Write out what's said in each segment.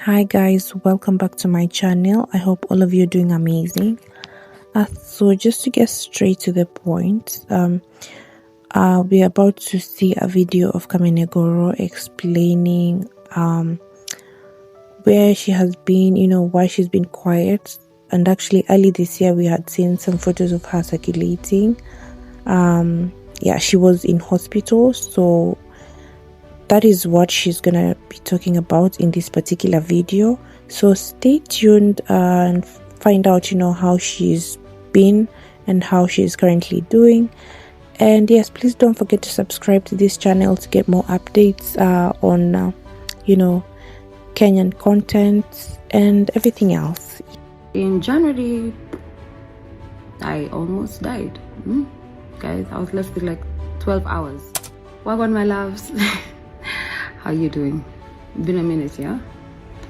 Hi guys, welcome back to my channel. I hope all of you are doing amazing. So just to get straight to the point, we're about to see a video of Kamene Goro explaining where she has been, why she's been quiet. And actually early this year we had seen some photos of her circulating. She was in hospital, so that is what she's gonna be talking about in this particular video. So stay tuned and find out how she's been and how she's currently doing. And yes, please don't forget to subscribe to this channel to get more updates on Kenyan content and everything else. In January I almost died. Guys, I was left with like 12 hours. Wagwan, my loves. How you doing? Been a minute, yeah?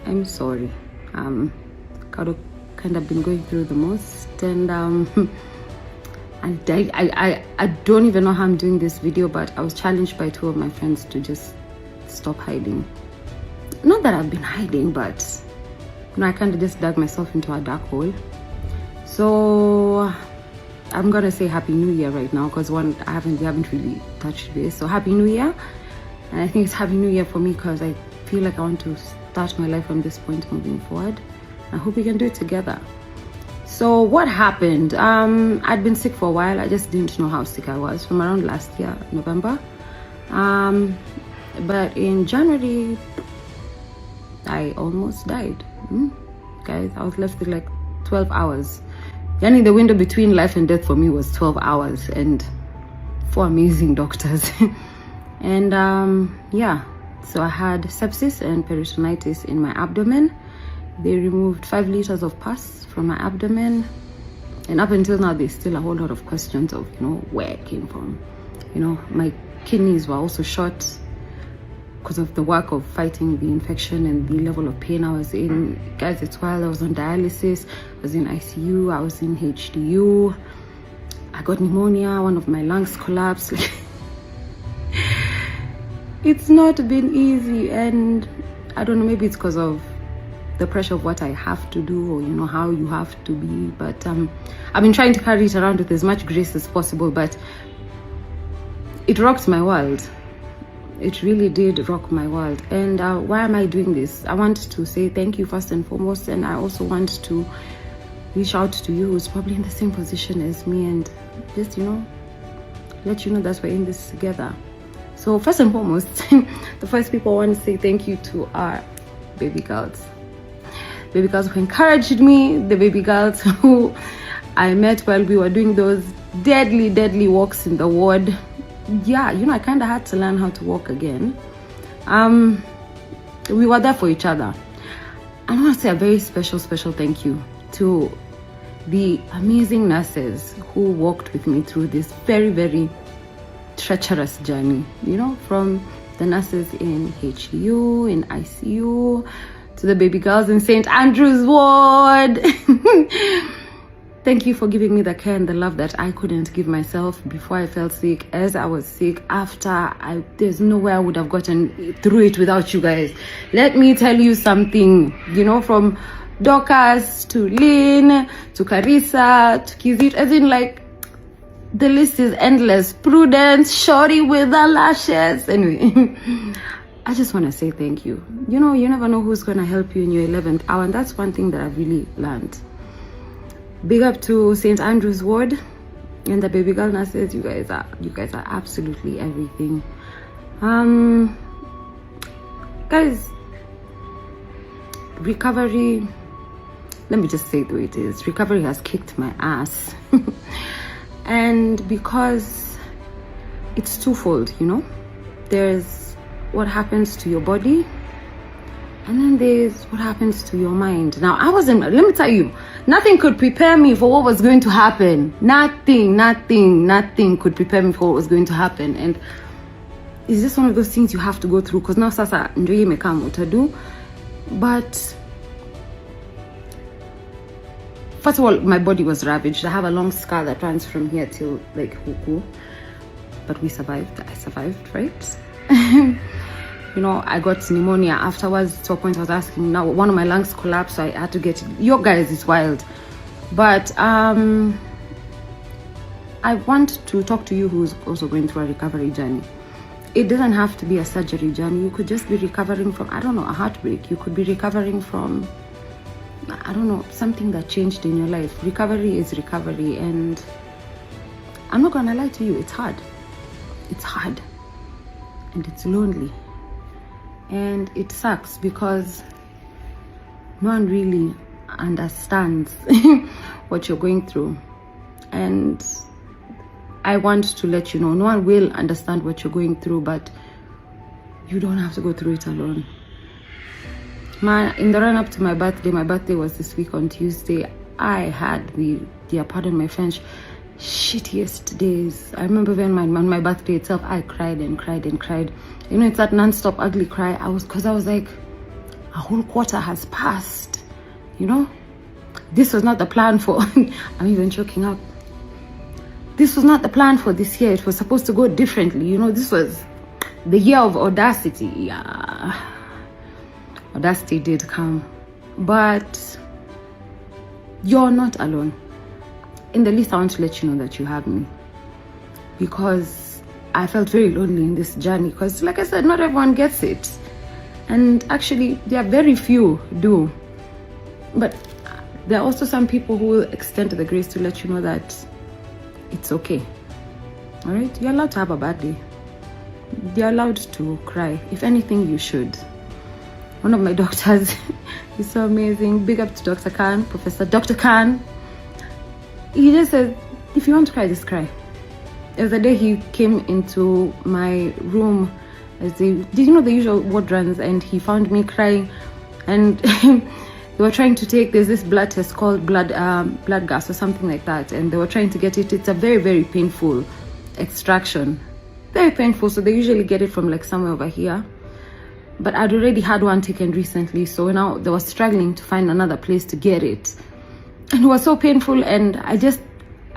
I'm sorry. Kind of been going through the most, and I don't even know how I'm doing this video, but I was challenged by two of my friends to just stop hiding. Not that I've been hiding, but I kind of just dug myself into a dark hole. So I'm gonna say Happy New Year right now, because we haven't really touched base. So Happy New Year. And I think it's Happy New Year for me because I feel like I want to start my life from this point moving forward. I hope we can do it together. So what happened? I'd been sick for a while. I just didn't know how sick I was from around last year, November. But in January, I almost died. Guys, I was left with like 12 hours. The window between life and death for me was 12 hours and 4 amazing doctors. And so I had sepsis and peritonitis in my abdomen. They removed 5 liters of pus from my abdomen, and up until now there's still a whole lot of questions of where it came from. My kidneys were also shot because of the work of fighting the infection and the level of pain I was in. Guys, it's while I was on dialysis, I was in ICU, I was in HDU, I got pneumonia, one of my lungs collapsed. It's not been easy, and I don't know, maybe it's because of the pressure of what I have to do, or how you have to be, but I've been trying to carry it around with as much grace as possible. But it rocked my world. It really did rock my world. And why am I doing this? I want to say thank you first and foremost, and I also want to reach out to you who's probably in the same position as me, and just let you know that we're in this together. So first and foremost, the first people I want to say thank you to are baby girls. Baby girls who encouraged me, the baby girls who I met while we were doing those deadly walks in the ward. Yeah, I kind of had to learn how to walk again. We were there for each other. I want to say a very special thank you to the amazing nurses who walked with me through this very treacherous journey, from the nurses in HDU, in ICU, to the baby girls in St. Andrew's ward. Thank you for giving me the care and the love that I couldn't give myself before I felt sick, as I was sick, after. There's no way I would have gotten through it without you guys. Let me tell you something, from Dorcas to Lynn to Carissa to Kizit, as in like, the list is endless. Prudence, Shorty with the lashes. Anyway, I just want to say thank you. You never know who's going to help you in your 11th hour, and that's one thing that I've really learned. Big up to St. Andrew's ward and the baby girl nurses. You guys are absolutely everything. Guys, recovery, let me just say the way it is. Recovery has kicked my ass. And because it's twofold, there's what happens to your body, and then there's what happens to your mind. Now, let me tell you, nothing could prepare me for what was going to happen. Nothing could prepare me for what was going to happen. And it's just one of those things you have to go through, because now sasa ndio imekam utadu. But first of all, my body was ravaged. I have a long scar that runs from here till like Huku. But we survived. I survived, right? I got pneumonia afterwards. To a point I was asking, now one of my lungs collapsed, so I had to get it. Your guys is wild. But I want to talk to you who's also going through a recovery journey. It doesn't have to be a surgery journey. You could just be recovering from, I don't know, a heartbreak. You could be recovering from, I don't know, something that changed in your life. Recovery is recovery, and I'm not gonna lie to you, it's hard. It's hard, and it's lonely, and it sucks because no one really understands what you're going through. And I want to let you know, no one will understand what you're going through, but you don't have to go through it alone. In the run up to my birthday was this week on Tuesday, I had pardon my French, shittiest days. I remember when on my birthday itself, I cried and cried and cried. It's that non-stop ugly cry. Because I was like, a whole quarter has passed. This was not the plan for, I'm even choking up. This was not the plan for this year. It was supposed to go differently. This was the year of audacity. Yeah. Audacity did come. But you're not alone. In the least, I want to let you know that you have me. Because I felt very lonely in this journey. Because like I said, not everyone gets it. And actually, there are very few do. But there are also some people who will extend the grace to let you know that it's okay. All right? You're allowed to have a bad day. You're allowed to cry. If anything, you should. One of my doctors is so amazing. Big up to Dr. Khan, Professor Dr. Khan. He just said, if you want to cry, just cry. The other day he came into my room as the usual ward runs, and he found me crying, and they were trying to take, there's this blood test called blood gas or something like that, and they were trying to get it. It's a very, very painful extraction. Very painful, so they usually get it from like somewhere over here. But I'd already had one taken recently, so now they were struggling to find another place to get it. And it was so painful, and I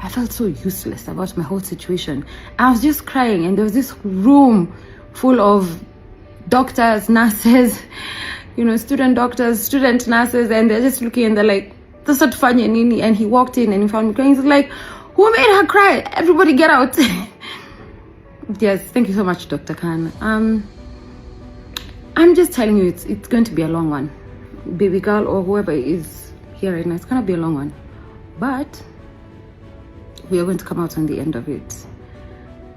felt so useless about my whole situation. I was just crying, and there was this room full of doctors, nurses, student doctors, student nurses, and they're just looking, and they're like, "That's not funny, Nini." And he walked in and he found me crying. He's like, "Who made her cry? Everybody get out." Yes, thank you so much, Dr. Khan. I'm just telling you, it's going to be a long one. Baby girl or whoever is here right now, it's going to be a long one. But we are going to come out on the end of it.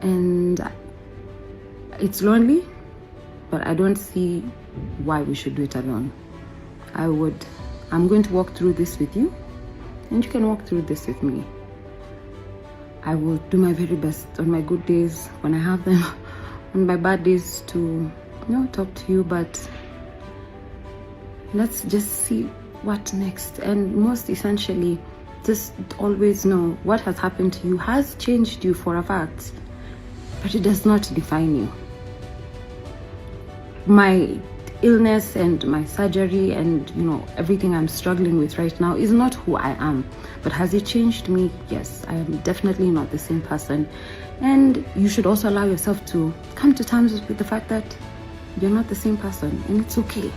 And it's lonely, but I don't see why we should do it alone. I'm going to walk through this with you, and you can walk through this with me. I will do my very best on my good days, when I have them, on my bad days, to talk to you, but let's just see what next. And most essentially, just always know what has happened to you has changed you for a fact, but it does not define you. My illness and my surgery and everything I'm struggling with right now is not who I am. But has it changed me? Yes, I am definitely not the same person. And you should also allow yourself to come to terms with the fact that you're not the same person, and it's okay.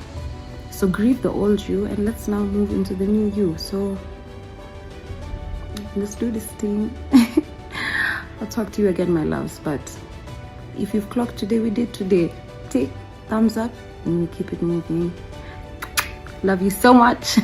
So grieve the old you, and let's now move into the new you. So let's do this thing. I'll talk to you again, my loves. But if you've clocked today, we did today. Take thumbs up and keep it moving. Love you so much.